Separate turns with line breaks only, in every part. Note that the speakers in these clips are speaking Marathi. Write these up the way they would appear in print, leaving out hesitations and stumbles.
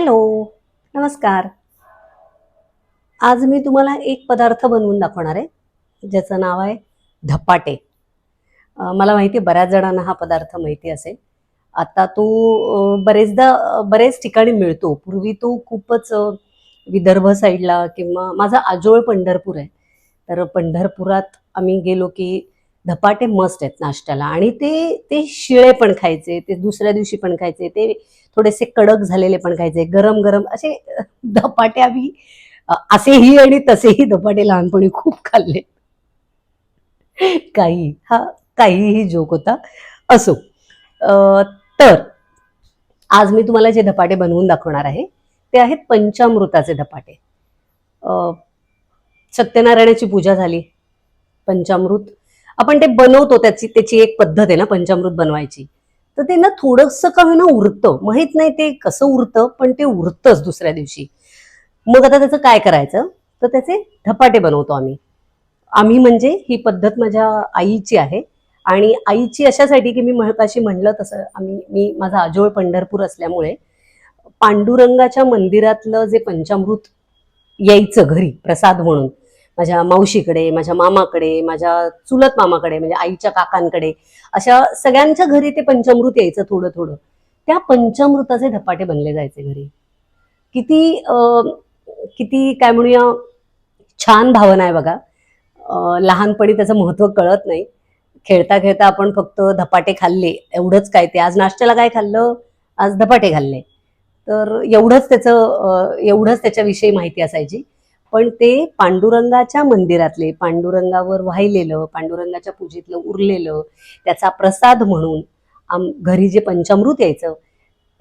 हॅलो, नमस्कार. आज मी तुम्हाला एक पदार्थ बनवून दाखवणार आहे, ज्याचं नाव आहे धपाटे. मला माहिती आहे बऱ्याच जणांना हा पदार्थ माहिती असेल. आता तो बरेचदा बरेच ठिकाणी मिळतो. पूर्वी तो खूपच विदर्भ साईडला किंवा माझा आजोळ पंढरपूर आहे. तर पंढरपुरात आम्ही गेलो की धपाटे मस्ट आहेत नाश्त्याला आणि ते ते शिळे पण खायचे, ते दुसऱ्या दिवशी पण खायचे, ते थोडेसे कडक झालेले पण खायचे, गरम-गरम असे धपाटे आम्ही असेही आणि तसेही धपाटे लहानपणी खूप खाल्ले. काही हा काहीही जोक होता. असो. अ, तर आज मी तुम्हाला जे धपाटे बनवून दाखवणार आहे, ते आहेत पंचामृताचे धपाटे. अ, सत्यनारायणाची पूजा झाली, पंचामृत आपण ते बनवतो, त्याची त्याची एक पद्धत आहे ना पंचामृत बनवायची. तर ते ना थोडंसं का होईना उरतं. माहीत नाही ते कसं उरतं, पण ते उरतंच दुसऱ्या दिवशी. मग आता त्याचं काय करायचं? तर त्याचे धपाटे बनवतो आम्ही. आम्ही म्हणजे ही पद्धत माझ्या आईची आहे आणि आईची अशासाठी की मी मगाशी म्हणलं तसं मी माझा आजोळ पंढरपूर असल्यामुळे पांडुरंगाच्या मंदिरातलं जे पंचामृत यायचं घरी प्रसाद म्हणून माझ्या मावशीकडे, माझ्या मामाकडे, माझ्या चुलत मामाकडे, म्हणजे आईच्या काकांकडे, अशा सगळ्यांच्या घरी ते पंचामृत यायचं थोडं थोडं. त्या पंचामृताचे धपाटे बनले जायचे घरी. किती किती काय म्हणूया छान भावना आहे बघा. लहानपणी त्याचं महत्त्व कळत नाही. खेळता खेळता आपण फक्त धपाटे खाल्ले एवढंच काय, ते आज नाश्त्याला काय खाल्लं, आज धपाटे खाल्ले, तर एवढंच त्याच्याविषयी माहिती असायची. पण ते पांडुरंगाच्या मंदिरातले, पांडुरंगावर वाहिलेलं, पांडुरंगाच्या पूजेतलं उरलेलं, त्याचा प्रसाद म्हणून घरी जे पंचामृत यायचं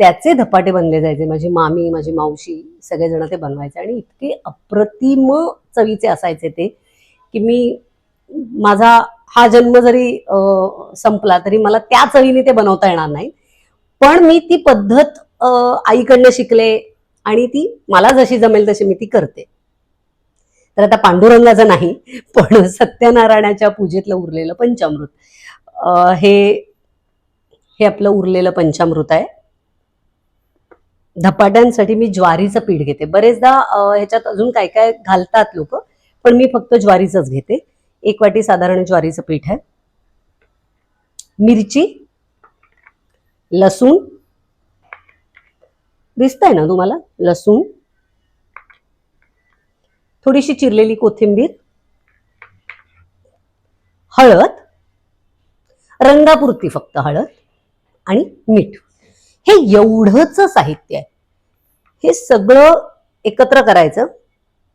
त्याचे धपाटे बनले जायचे. माझी मामी, माझी मावशी सगळेजण ते बनवायचे आणि इतके अप्रतिम चवीचे असायचे ते, की माझा हा जन्म जरी संपला तरी मला त्या चवीने ते बनवता येणार नाही. पण मी ती पद्धत आईकडनं शिकले आणि ती मला जशी जमेल तशी मी ती करते. तर आता पांडुरंगाचं नाही, पण सत्यनारायणाच्या पूजेतलं उरलेलं पंचामृत, हे हे आपलं उरलेलं पंचामृत आहे. धपाट्यांसाठी मी ज्वारीचं पीठ घेते. बरेचदा ह्याच्यात अजून काय काय घालतात लोक, पण मी फक्त ज्वारीचंच घेते. 1 वाटी साधारण ज्वारीचं पीठ आहे. मिरची, लसूण, दिसतंय ना तुम्हाला, लसूण, थोडीशी चिरलेली कोथिंबीर, हळद, रंगापुरती फक्त हळद आणि मीठ. हे एवढंच साहित्य आहे. हे सगळं एकत्र करायचं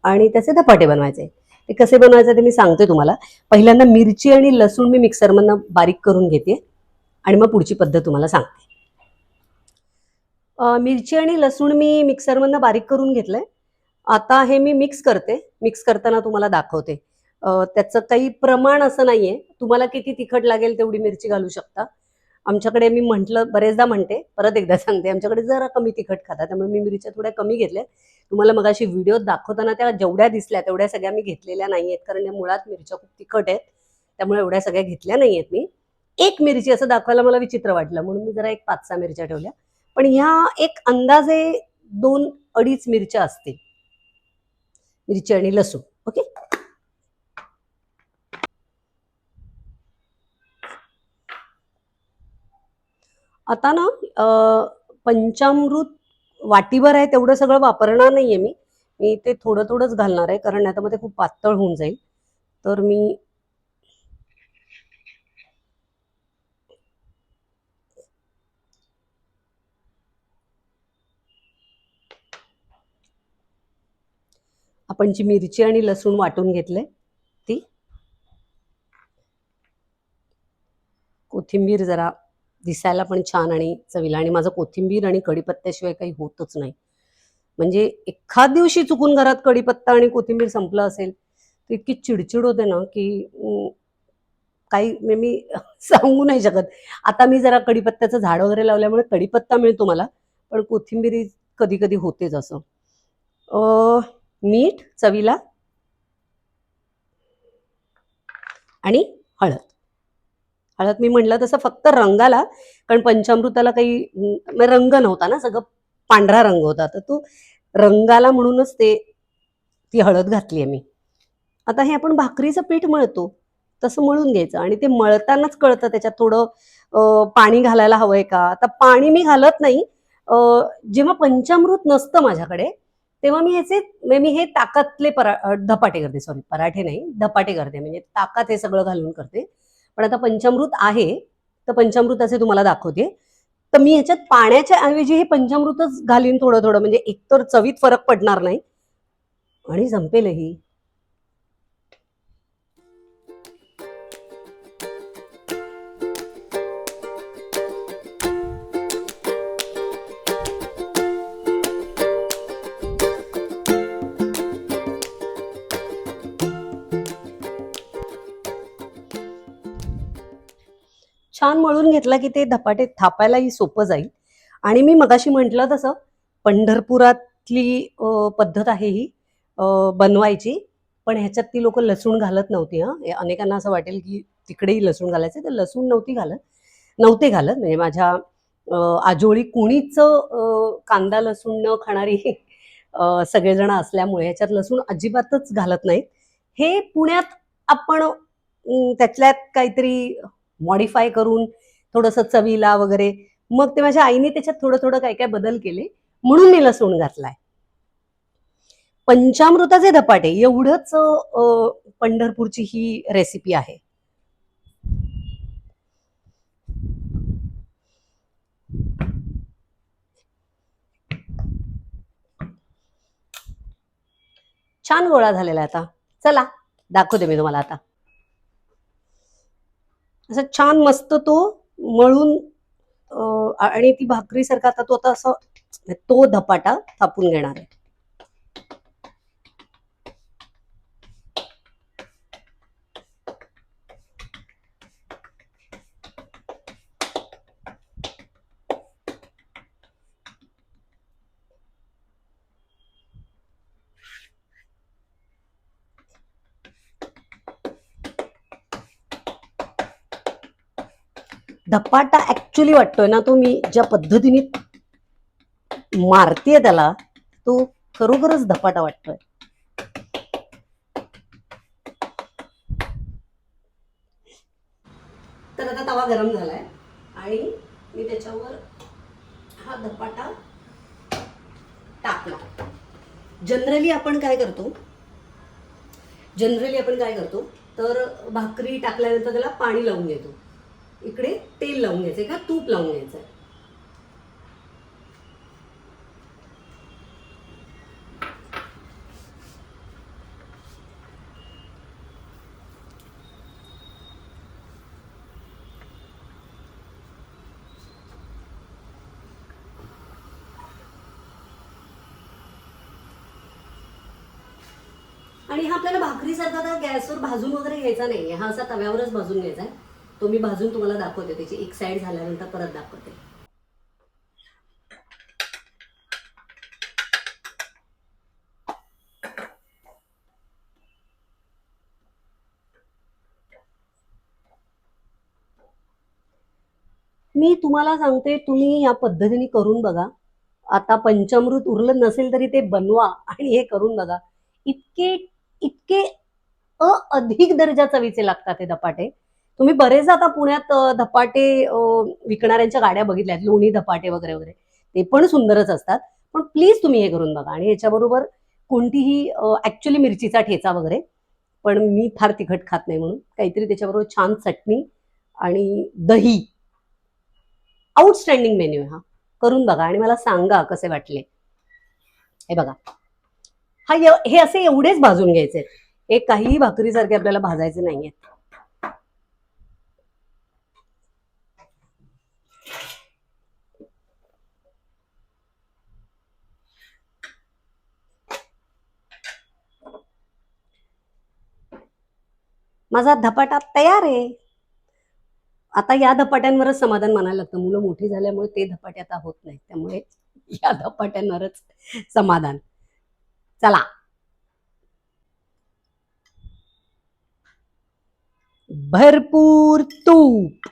आणि त्याचे धपाटे बनवायचे. ते कसे बनवायचे ते मी सांगते तुम्हाला. पहिल्यांदा मिरची आणि लसूण मी मिक्सरमधनं बारीक करून घेते आणि मग पुढची पद्धत तुम्हाला सांगते. मिरची आणि लसूण मी मिक्सरमधनं बारीक करून घेतलंय. आता हे मी मिक्स करते. मिक्स करताना तुम्हाला दाखवते. त्याचं काही प्रमाण असं नाहीये. तुम्हाला किती तिखट लागेल तेवढी मिरची घालू शकता. आमच्याकडे मी म्हटलं, बरेचदा म्हणते, परत एकदा सांगते, आमच्याकडे जरा कमी तिखट खातात, त्यामुळे मी मिरच्या थोड्या कमी घेतल्या. तुम्हाला मगाशी व्हिडिओत दाखवताना त्या जेवढ्या दिसल्या तेवढ्या सगळ्या मी घेतलेल्या नाहीयेत, कारण या मुळात मिरच्या खूप तिखट आहेत. त्यामुळे एवढ्या सगळ्या घेतल्या नाहीयेत मी. एक मिरची असं दाखवायला मला विचित्र वाटलं म्हणून मी जरा एक 5-6 मिरच्या ठेवल्या. पण ह्या एक अंदाजे 2-2.5 मिरच्या असतील. मिरची आणि लसूण. ओके. आता ना पंचामृत वाटीभर आहे तेवढं सगळं वापरणार नाहीये मी. मी ते थोडं थोडंच घालणार आहे, कारण आता मध्ये खूप पातळ होऊन जाईल. तर मी आपण जी मिरची आणि लसूण वाटून घेतले ती, कोथिंबीर जरा दिसायला पण छान आणि चवीला, आणि माझं कोथिंबीर आणि कढीपत्त्याशिवाय काही होतच नाही. म्हणजे एखाद दिवशी चुकून घरात कढीपत्ता आणि कोथिंबीर संपलं असेल तर इतकी चिडचिड होते ना की काही मी सांगू नाही शकत. आता मी जरा कढीपत्त्याचं झाड वगैरे लावल्यामुळे कढीपत्ता मिळतो मला, पण कोथिंबीर कधी कधी होतेच असं. मीठ चवीला आणि हळद. हळद मी म्हटलं तसं फक्त रंगाला, कारण पंचामृताला काही रंग नव्हता ना, सगळं पांढरा रंग होता, तर तो रंगाला म्हणूनच ती हळद घातली आहे मी. आता हे आपण भाकरीचं पीठ मळतो तसं मळून घ्यायचं आणि ते मळतानाच कळतं त्याच्यात थोडं पाणी घालायला हवंय का. आता पाणी मी घालत नाही. जेव्हा पंचामृत नसतं माझ्याकडे तेव्हा मी हे ताकातले धपाटे करते. सॉरी, पराठे नाही, धपाटे करते. म्हणजे ताकात हे सगळं घालून करते. पण आता पंचामृत आहे तर पंचामृताचे तुम्हाला दाखवते. तर मी ह्याच्यात पाण्याच्या ऐवजी हे पंचामृतच घालीन थोडं थोडं, म्हणजे एकतर चवीत फरक पडणार नाही आणि संपेलही. छान मळून घेतला की ते धपाटे थापायलाही सोपं जाईल. आणि मी मगाशी म्हटलं तसं पंढरपुरातली पद्धत आहे ही बनवायची. पण ह्याच्यात ती लोक लसूण घालत नव्हती. अनेकांना असं वाटेल की तिकडेही लसूण घालायचे, तर लसूण नव्हते घालत. म्हणजे माझ्या आजोळी कुणीच कांदा लसूण न खाणारी सगळेजण असल्यामुळे ह्याच्यात लसूण अजिबातच घालत नाहीत. हे पुण्यात आपण त्यातल्यात काहीतरी मॉडिफाय करून थोडंसं चवीला वगैरे, मग ते माझ्या आईने त्याच्यात थोडं थोडं काय काय बदल केले म्हणून मी लसूण घातलाय. पंचामृताचे धपाटे एवढंच पंढरपूरची ही रेसिपी आहे. छान गोळा झालेला आहे. आता चला दाखवते मी तुम्हाला. आता असं छान मस्त तो मळून आणि ती भाकरीसारखा आता तो असं तो धपाटा थापून घेणार आहे. धपाटा ऍक्च्युली वाटतोय ना, तो मी ज्या पद्धतीने मारतीये त्याला, तो खरोखरच धपाटा वाटतोय. तर आता तवा गरम झालाय आणि मी त्याच्यावर हा धपाटा टाकला. जनरली आपण काय करतो तर भाकरी टाकल्यानंतर त्याला पाणी लावून घेतो. इकडे तेल लावून घ्यायचंय का तूप लावून घ्यायचंय. आणि हा आपल्याला भाकरीसारखा आता गॅसवर भाजून वगैरे घ्यायचा नाही, हा असा तव्यावरच भाजून घ्यायचा आहे. तो मी भाजून तुम्हाला दाखवते, त्याची एक साईड झाल्यानंतर परत दाखवते. मी तुम्हाला सांगते, तुम्ही या पद्धतीने करून बघा. आता पंचामृत उरलं नसेल तरी ते बनवा आणि हे करून बघा. इतके इतके अधिक दर्जा चवीचे लागतात हे धपाटे. तुम्ही बरेच आता पुण्यात धपाटे विकणाऱ्यांच्या गाड्या बघितल्यात, लोणी धपाटे वगैरे वगैरे, ते पण सुंदरच असतात. पण प्लीज तुम्ही हे करून बघा. आणि याच्याबरोबर कोणतीही ऍक्च्युली मिरचीचा ठेचा वगैरे, पण मी फार तिखट खात नाही म्हणून काहीतरी त्याच्याबरोबर छान चटणी आणि दही. आउटस्टँडिंग मेन्यू आहे हा. करून बघा आणि मला सांगा कसे वाटले. हे बघा, हे असे एवढेच भाजून घ्यायचे. हे काहीही भाकरीसारखे आपल्याला भाजायचे नाहीये. माझा धपाटा तयार आहे. आता या धपाट्यांवरच समाधान मानायला लागतं. मुलं मोठी झाल्यामुळे ते धपाटे आता होत नाहीत, त्यामुळे या धपाट्यांवरच समाधान. चला, भरपूर तूप,